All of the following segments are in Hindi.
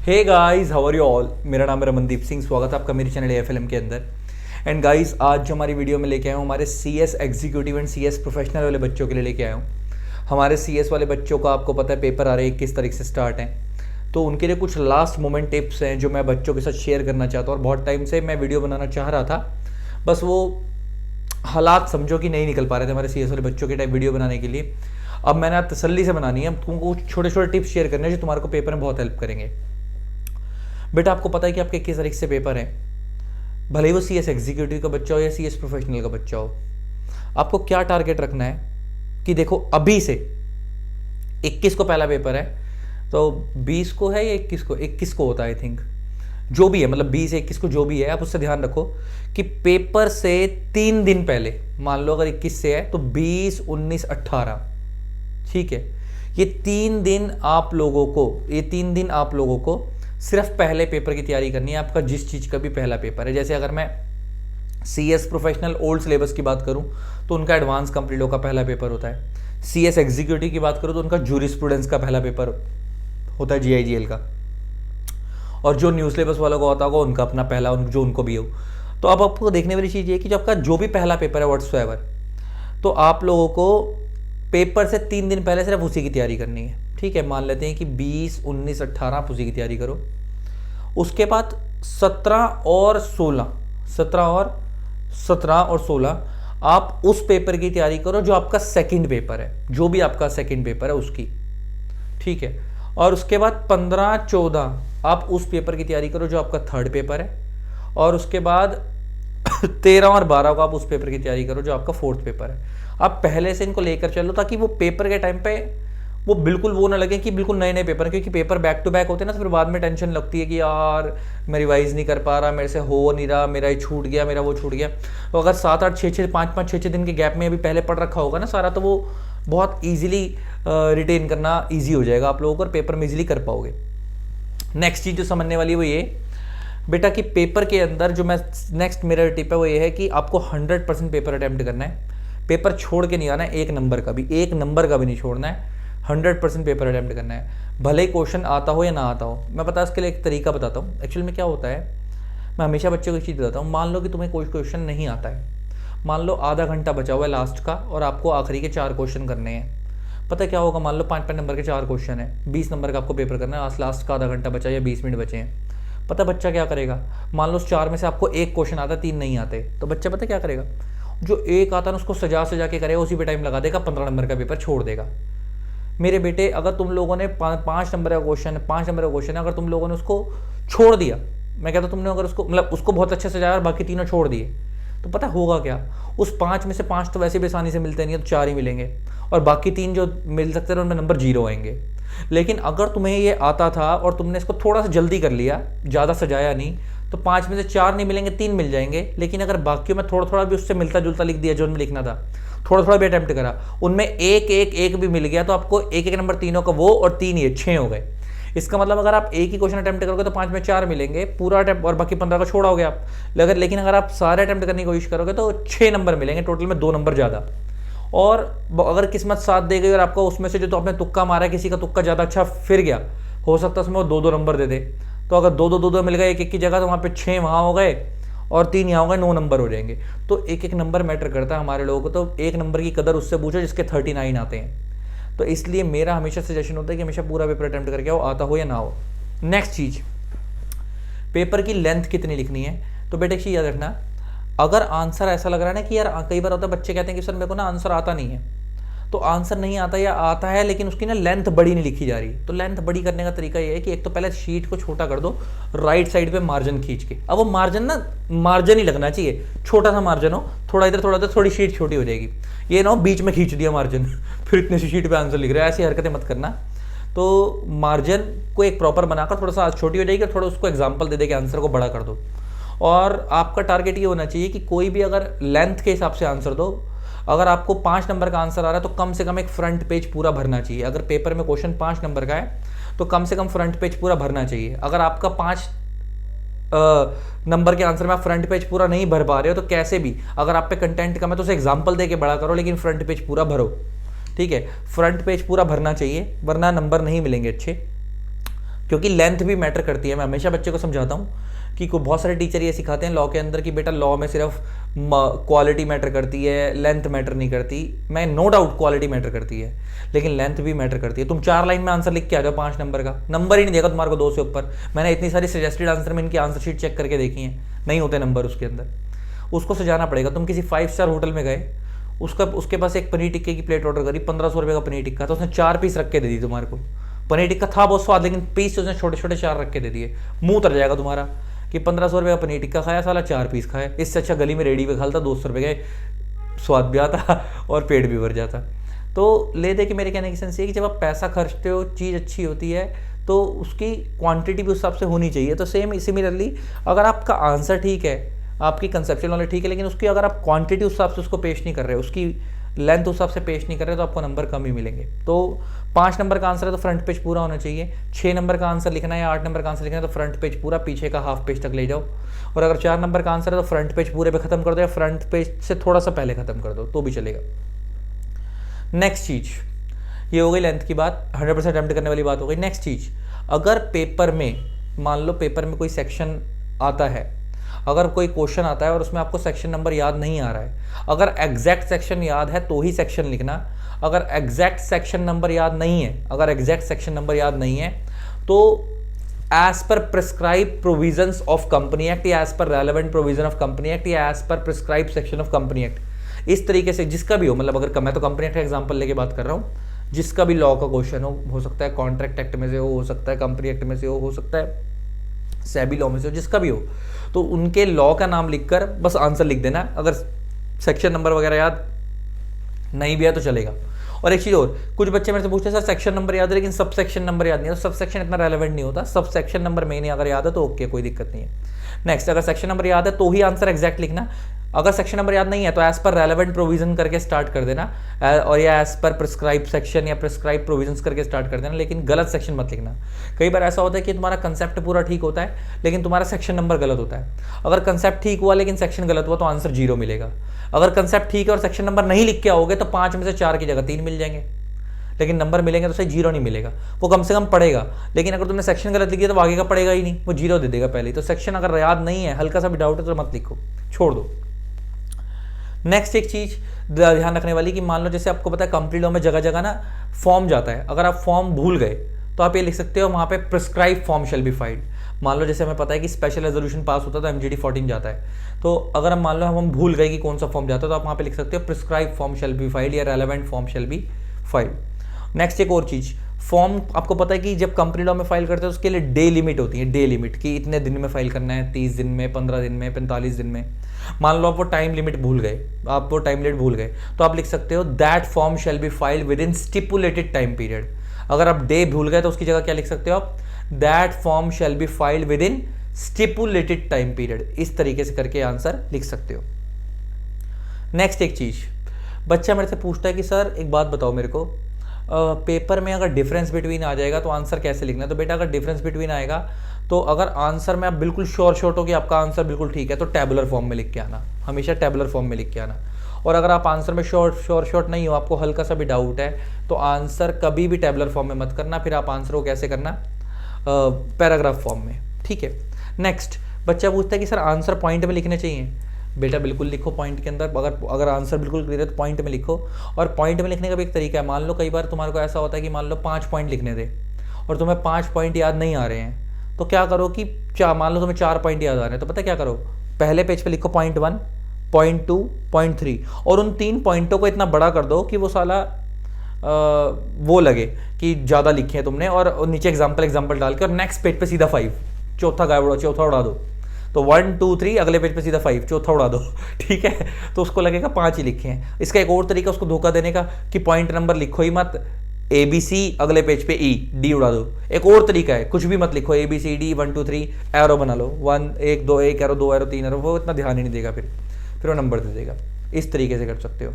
Hey guys, how are you all. मेरा नाम है रमनदीप सिंह। स्वागत है आपका मेरे चैनल एएफएलएम के अंदर। एंड गाइस, आज जो हमारी वीडियो में लेके आया हूँ हमारे CS executive and CS professional वाले बच्चों के लिए लेके आया हूँ। हमारे सीएस वाले बच्चों का आपको पता है पेपर आ रहे हैं 21 तारीख से स्टार्ट हैं, तो उनके लिए कुछ लास्ट मोमेंट टिप्स हैं जो मैं बच्चों के साथ शेयर करना चाहता हूँ। और बहुत टाइम से मैं वीडियो बनाना चाह रहा था, बस वो हालात समझो कि नहीं निकल पा रहे थे हमारे सीएस वाले बच्चों के टाइप वीडियो बनाने के लिए। अब मैंने आज तसल्ली से बनानी है, तुमको कुछ छोटे छोटे टिप्स शेयर करने हैं जो तुम्हारे को पेपर में बहुत हेल्प करेंगे। बेटा, आपको पता है कि आपके 21 तारीख से पेपर है, भले ही वो सीएस एग्जीक्यूटिव का बच्चा हो या सीएस प्रोफेशनल का बच्चा हो। आपको क्या टारगेट रखना है कि देखो अभी से 21 को पहला पेपर है, तो 20 को है या 21 को, 21 को होता है आई थिंक, जो भी है, मतलब 20 21 को जो भी है, आप उससे ध्यान रखो कि पेपर से 3 दिन पहले, मान लो अगर 21 से है तो 20, 19, 18, ठीक है, ये 3 दिन आप लोगों को सिर्फ पहले पेपर की तैयारी करनी है। आपका जिस चीज़ का भी पहला पेपर है, जैसे अगर मैं सीएस प्रोफेशनल ओल्ड सिलेबस की बात करूं तो उनका एडवांस कंप्लीट लॉ का पहला पेपर होता है। सीएस एग्जीक्यूटिव की बात करूं तो उनका जूरिस्प्रूडेंस का पहला पेपर होता है, जीआईजीएल का। और जो न्यू सिलेबस वालों को होता होगा उनका अपना पहला, जो उनको भी हो। तो अब आपको देखने वाली चीज़ ये कि जो आपका जो भी पहला पेपर है व्हाट्सएवर, तो आप लोगों को पेपर से 3 दिन पहले सिर्फ उसी की तैयारी करनी है। ठीक है, मान लेते हैं कि 20, 19, 18 आप उसी की तैयारी करो। उसके बाद 17 और 16 आप उस पेपर की तैयारी करो जो आपका सेकंड पेपर है, जो भी आपका सेकंड पेपर है उसकी। ठीक है, और उसके बाद 15, 14 आप उस पेपर की तैयारी करो जो आपका थर्ड पेपर है। और उसके बाद 13 और 12 को आप उस पेपर की तैयारी करो जो आपका फोर्थ पेपर है। आप पहले से इनको लेकर चलो ताकि वो पेपर के टाइम पे वो बिल्कुल वो ना लगे कि बिल्कुल नए नए पेपर, क्योंकि पेपर बैक टू बैक होते हैं ना, तो फिर बाद में टेंशन लगती है कि यार मैं रिवाइज नहीं कर पा रहा, मेरे से हो नहीं रहा, मेरा ये छूट गया, मेरा वो छूट गया। तो अगर 7, 8, 6, 5, 6 दिन के गैप में अभी पहले पढ़ रखा होगा ना सारा, तो वो बहुत ईजिली रिटेन करना ईजी हो जाएगा आप लोगों को और पेपर में ईजिली कर पाओगे। नेक्स्ट चीज़ जो समझने वाली है वो ये बेटा कि पेपर के अंदर जो मैं नेक्स्ट मेरा टिप है वो ये है कि आपको 100% पेपर अटैम्प्ट करना है। पेपर छोड़ के नहीं आना है, एक नंबर का भी नहीं छोड़ना है। 100% पेपर अटैम्प्ट करना है, भले ही क्वेश्चन आता हो या ना आता हो। मैं पता इसके लिए एक तरीका बताता हूँ। एक्चुअली में क्या होता है, मैं हमेशा बच्चों को एक चीज़ बताता हूँ। मान लो कि तुम्हें कोई क्वेश्चन नहीं आता है, मान लो आधा घंटा बचा हुआ है लास्ट का और आपको आखिरी के 4 क्वेश्चन करने हैं। पता क्या होगा, मान लो 5-5 नंबर के 4 क्वेश्चन है, 20 नंबर का आपको पेपर करना है, लास्ट का आधा घंटा बचा या 20 मिनट बचे हैं। पता बच्चा क्या करेगा, मान लो उस 4 में से आपको 1 क्वेश्चन आता है, 3 नहीं आते, तो बच्चा पता क्या करेगा, जो 1 आता है उसको सजा के करेगा, उसी पे टाइम लगा देगा, 15 नंबर का पेपर छोड़ देगा। मेरे बेटे, अगर तुम लोगों ने 5 नंबर का क्वेश्चन है, अगर तुम लोगों ने उसको छोड़ दिया, मैं कहता तुमने अगर उसको मतलब उसको बहुत अच्छे से सजाया और बाकी तीनों छोड़ दिए, तो पता होगा क्या, उस 5 में से 5 तो वैसे भी आसानी से मिलते नहीं है, तो 4 ही मिलेंगे और बाकी 3 जो मिल सकते हैं उनमें नंबर 0 आएंगे। लेकिन अगर तुम्हें ये आता था और तुमने इसको थोड़ा सा जल्दी कर लिया, ज़्यादा सजाया नहीं, तो 5 में से 4 नहीं मिलेंगे, 3 मिल जाएंगे। लेकिन अगर बाकियों में थोड़ा थोड़ा भी उससे मिलता जुलता लिख दिया जो उनमें लिखना था, थोड़ा थोड़ा भी अटैम्प्ट करा, उनमें एक भी मिल गया, तो आपको एक नंबर तीनों का वो और 3 ये 6 हो गए। इसका मतलब अगर आप एक ही क्वेश्चन अटैम्प्ट करोगे तो 5 में 4 मिलेंगे पूरा अटैम्प्ट, और बाकी 15 का छोड़ोगे आप। लेकिन अगर आप सारे अटैम्प्ट करने की कोशिश करोगे तो 6 नंबर मिलेंगे, टोटल में 2 नंबर ज़्यादा। और अगर किस्मत साथ दे गई और आपका उसमें से जो तो आपने तुक्का मारा है, किसी का तुक्का ज़्यादा अच्छा फिर गया, हो सकता है उसमें वो 2-2 नंबर दे दे। तो अगर 2-2 मिल गए एक की जगह, तो वहाँ पे 6 वहाँ हो गए और 3 यहाँ हो गए, 9 नंबर हो जाएंगे। तो एक नंबर मैटर करता है हमारे लोगों को। तो 1 नंबर की कदर उससे पूछो जिसके 39 आते हैं। तो इसलिए मेरा हमेशा सजेशन होता है कि हमेशा पूरा पेपर अटैम्प्ट करके आओ, आता हो या ना हो। नेक्स्ट चीज़, पेपर की लेंथ कितनी लिखनी है। तो बेटे एक चीज़ याद रखना, अगर आंसर ऐसा लग रहा है ना कि यार, कई बार होता है बच्चे कहते हैं कि सर मेरे को ना आंसर आता नहीं है, तो आंसर नहीं आता या आता है लेकिन उसकी ना लेंथ बड़ी नहीं लिखी जा रही, तो लेंथ बड़ी करने का तरीका ये है कि एक तो पहले शीट को छोटा कर दो, राइट साइड पे मार्जिन खींच के। अब वो मार्जिन ही लगना चाहिए, छोटा सा मार्जिन हो, थोड़ा इधर थोड़ी शीट छोटी हो जाएगी। ये ना हो बीच में खींच दिया मार्जिन फिर इतनी सी शीट पे आंसर लिख रहे हो, ऐसी हरकतें मत करना। तो मार्जिन को एक प्रॉपर बनाकर थोड़ा सा छोटी हो जाएगी और थोड़ा उसको एग्जाम्पल दे के आंसर को बड़ा कर दो। और आपका टारगेट ये होना चाहिए कि कोई भी अगर लेंथ के हिसाब से आंसर दो, अगर आपको 5 नंबर का आंसर आ रहा है तो कम से कम एक फ्रंट पेज पूरा भरना चाहिए। अगर पेपर में क्वेश्चन 5 नंबर का है तो कम से कम फ्रंट पेज पूरा भरना चाहिए। अगर आपका 5 नंबर के आंसर में आप फ्रंट पेज पूरा नहीं भर पा रहे हो तो कैसे भी, अगर आप पे कंटेंट कम है तो उसे एग्जाम्पल दे के बड़ा करो, लेकिन फ्रंट पेज पूरा भरो। ठीक है, फ्रंट पेज पूरा भरना चाहिए, वरना नंबर नहीं मिलेंगे अच्छे। क्योंकि लेंथ भी मैटर करती है। मैं हमेशा बच्चे को समझाता हूँ कि बहुत सारे टीचर ये सिखाते हैं लॉ के अंदर कि बेटा लॉ में सिर्फ क्वालिटी मैटर करती है, लेंथ मैटर नहीं करती। मैं नो डाउट क्वालिटी मैटर करती है, लेकिन लेंथ भी मैटर करती है। तुम 4 लाइन में आंसर लिख के आ जाओ 5 नंबर का, नंबर ही नहीं देगा तुम्हारे को 2 से ऊपर। मैंने इतनी सारी सजेस्टेड आंसर में इनकी आंसर शीट चेक करके देखी है, नहीं होते नंबर उसके अंदर। उसको सजाना पड़ेगा। तुम किसी 5 स्टार होटल में गए, उसके पास एक पनीर टिक्के की प्लेट ऑर्डर करी, 1500 रुपये का पनीर टिक्का, तो उसने 4 पीस रख के दे दी तुम्हारे को। पनीर टिक्का था बहुत स्वाद, लेकिन पीस उसने छोटे छोटे 4 रख के दे दिए। मुंह उतर जाएगा तुम्हारा कि 1500 रुपये का पनीर टिक्का खाया, साला 4 पीस खाए। इससे अच्छा गली में रेडी पे खा लेता, 200 रुपये का स्वाद भी आता और पेट भी भर जाता। तो ले दे कि मेरे कहने की सेंस ये कि जब आप पैसा खर्चते हो, चीज़ अच्छी होती है तो उसकी क्वांटिटी भी उस हिसाब से होनी चाहिए। तो सेम सिमिलरली अगर आपका आंसर ठीक है, आपकी कंसेप्चुअल नॉलेज ठीक है, लेकिन उसकी अगर आप क्वांटिटी उस हिसाब से उसको पेश नहीं कर रहे, उसकी लेंथ उस हिसाब से पेश नहीं कर रहे, तो आपको नंबर कम ही मिलेंगे। तो 5 नंबर का आंसर है तो फ्रंट पेज पूरा होना चाहिए। 6 नंबर का आंसर लिखना है या 8 नंबर का आंसर लिखना है तो फ्रंट पेज पूरा, पीछे का हाफ पेज तक ले जाओ। और अगर 4 नंबर का आंसर है तो फ्रंट पेज पूरे पे खत्म कर दो या फ्रंट पेज से थोड़ा सा पहले खत्म कर दो तो भी चलेगा। नेक्स्ट चीज, ये हो गई लेंथ की बात, 100% अटेम्प्ट करने वाली बात हो गई। नेक्स्ट चीज, अगर पेपर में मान लो पेपर में कोई सेक्शन आता है, अगर कोई क्वेश्चन आता है और उसमें आपको सेक्शन नंबर याद नहीं आ रहा है, अगर एग्जैक्ट सेक्शन याद है तो ही सेक्शन लिखना। अगर एग्जैक्ट सेक्शन नंबर याद नहीं है, अगर एग्जैक्ट सेक्शन नंबर याद नहीं है तो as per prescribed provisions of company act या as per relevant provision of company act या as per prescribed section of company act, इस तरीके से जिसका भी हो, मतलब अगर मैं तो कंपनी एक्ट का एग्जांपल लेके बात कर रहा हूँ, जिसका भी लॉ का क्वेश्चन हो सकता है कॉन्ट्रैक्ट एक्ट में से हो सकता है कंपनी एक्ट में से हो सकता है सेबी लॉ में से हो, जिसका भी हो, तो उनके लॉ का नाम लिखकर बस आंसर लिख देना। अगर सेक्शन नंबर वगैरह याद नहीं भी है तो चलेगा। और एक चीज़ और, कुछ बच्चे मेरे से पूछते हैं सर सेक्शन नंबर याद है लेकिन सब सेक्शन नंबर याद नहीं है, तो सब सेक्शन इतना रेलेवेंट नहीं होता। सब सेक्शन नंबर मेन अगर याद है तो ओके, कोई दिक्कत नहीं है। नेक्स्ट, अगर सेक्शन नंबर याद है तो ही आंसर एग्जैक्ट लिखना। अगर सेक्शन नंबर याद नहीं है तो एज पर रेलेवेंट प्रोविजन करके स्टार्ट कर देना, और या एज पर प्रिस्क्राइब सेक्शन या प्रिस्क्राइब प्रोविजंस करके स्टार्ट कर देना, लेकिन गलत सेक्शन मत लिखना। कई बार ऐसा होता है कि तुम्हारा कंसेप्ट पूरा ठीक होता है लेकिन तुम्हारा सेक्शन नंबर गलत होता है। अगर कंसेप्ट ठीक हुआ लेकिन सेक्शन गलत हुआ तो आंसर 0 मिलेगा। अगर कंसेप्ट ठीक है और सेक्शन नंबर नहीं लिख के आओगे तो 5 में से 4 की जगह 3 मिल जाएंगे, लेकिन नंबर मिलेंगे तो सही 0 नहीं मिलेगा। वो कम से कम पढ़ेगा, लेकिन अगर तुमने सेक्शन गलत लिख दिया तो आगे का पढ़ेगा ही नहीं, वो 0 दे देगा पहले। तो सेक्शन अगर याद नहीं है, हल्का सा भी डाउट है तो मत लिखो, छोड़ दो। नेक्स्ट एक चीज ध्यान रखने वाली कि मान लो जैसे आपको पता है कंपनी लॉ में जगह जगह ना फॉर्म जाता है, अगर आप फॉर्म भूल गए तो आप ये लिख सकते हो वहाँ पे prescribe form shall be filed. मान लो जैसे हमें पता है कि स्पेशल रेजोल्यूशन पास होता है तो एमजीडी 14 जाता है, तो अगर हम मान लो हम भूल गए कि कौन सा फॉर्म जाता है तो आप वहाँ पे लिख सकते हो prescribed form shall be filed या relevant form shall be filed. Next एक और चीज़, फॉर्म आपको पता है कि जब कंपनी लॉ में फाइल करते हैं तो उसके लिए डे लिमिट होती है, डे लिमिट कि इतने दिन में फाइल करना है, 30 दिन में, 15 दिन में, 45 दिन में। मान लो आप वो टाइम लिमिट भूल गए, आप वो टाइम लिमिट भूल गए तो आप लिख सकते हो that form shall be filed with in stipulated time period. अगर आप डे भूल गए तो उसकी जगह क्या लिख सकते हो आप, that form shall be filed with in stipulated time period. इस तरीके से करके आंसर लिख सकते हो। नेक्स्ट एक चीज, बच्चा मेरे से पूछता है कि सर एक बात बताओ मेरे को, पेपर में अगर डिफरेंस बिटवीन आ जाएगा तो आंसर कैसे लिखना है। तो बेटा अगर डिफरेंस बिटवीन आएगा तो अगर आंसर में आप बिल्कुल श्योर हो कि आपका आंसर बिल्कुल ठीक है तो टेबुलर फॉर्म में लिख के आना, हमेशा टेबुलर फॉर्म में लिख के आना। और अगर आप आंसर में श्योर नहीं हो, आपको हल्का सा भी डाउट है, तो आंसर कभी भी टेबुलर फॉर्म में मत करना, फिर आप आंसर को कैसे करना, पैराग्राफ फॉर्म में, ठीक है। नेक्स्ट, बच्चा पूछता है कि सर आंसर पॉइंट में लिखने चाहिए। बेटा बिल्कुल लिखो पॉइंट के अंदर, अगर आंसर बिल्कुल क्लियर है तो पॉइंट में लिखो। और पॉइंट में लिखने का भी एक तरीका है, मान लो कई बार तुम्हारे को ऐसा होता है कि मान लो 5 पॉइंट लिखने थे और तुम्हें 5 पॉइंट याद नहीं आ रहे हैं, तो क्या करो कि मान लो तुम्हें 4 पॉइंट याद आ रहे हैं, तो पता क्या करो, पहले पेज पे लिखो पॉइंट 1, पॉइंट 2, पॉइंट 3 और उन 3 पॉइंटों को इतना बड़ा कर दो कि वो साला वो लगे कि ज़्यादा लिखे हैं तुमने, और नीचे एग्जाम्पल डाल के और नेक्स्ट पेज पे सीधा 5, चौथा उड़ा दो। तो 1 2 3 अगले पेज पे सीधा 5, चौथा उड़ा दो, ठीक है। तो उसको लगेगा 5 ही लिखे हैं। इसका एक और तरीका उसको धोखा देने का कि पॉइंट नंबर लिखो ही मत, ABC अगले पेज पे D उड़ा दो। एक और तरीका है, कुछ भी मत लिखो, ABCD 1 2 3 एरो बना लो, 1 1 2 1 एरो 2 एरो 3 एरो, वो इतना ध्यान ही नहीं देगा, फिर वो नंबर दे देगा। इस तरीके से कर सकते हो।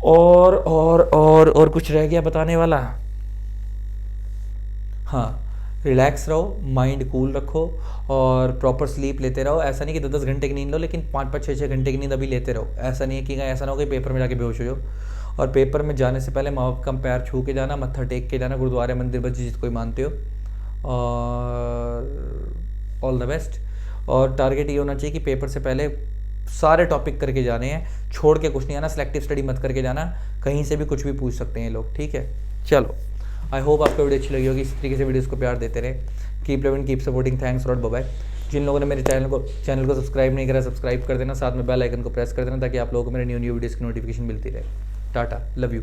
और कुछ रह गया बताने वाला? हाँ, रिलैक्स रहो, माइंड कूल रखो और प्रॉपर स्लीप लेते रहो। ऐसा नहीं कि 10-10 घंटे की नींद लो, लेकिन 5-5 6-6 घंटे की नींद अभी लेते रहो। ऐसा नहीं है कि ऐसा ना हो कि पेपर में जाके बेहोश हो जाओ। और पेपर में जाने से पहले माँ बाप का पैर छू के जाना, मत्था टेक के जाना, गुरुद्वारे मंदिर मस्जिद कोई मानते हो, और ऑल द बेस्ट। और टारगेट ये होना चाहिए कि पेपर से पहले सारे टॉपिक करके जाने हैं, छोड़ के कुछ नहीं आना, सिलेक्टिव स्टडी मत करके जाना, कहीं से भी कुछ भी पूछ सकते हैं ये लोग, ठीक है। चलो, आई होप आपको वीडियो अच्छी लगी होगी, इस तरीके से वीडियोस को प्यार देते रहे। Keep loving, keep supporting, thanks lot, bye bye. जिन लोगों ने मेरे चैनल को सब्सक्राइब नहीं करा, सब्सक्राइब कर देना, साथ में बेल आइकन को प्रेस कर देना, ताकि आप लोगों को मेरे न्यू वीडियोज़ की नोटिफिकेशन मिलती रहे। Tata, love you.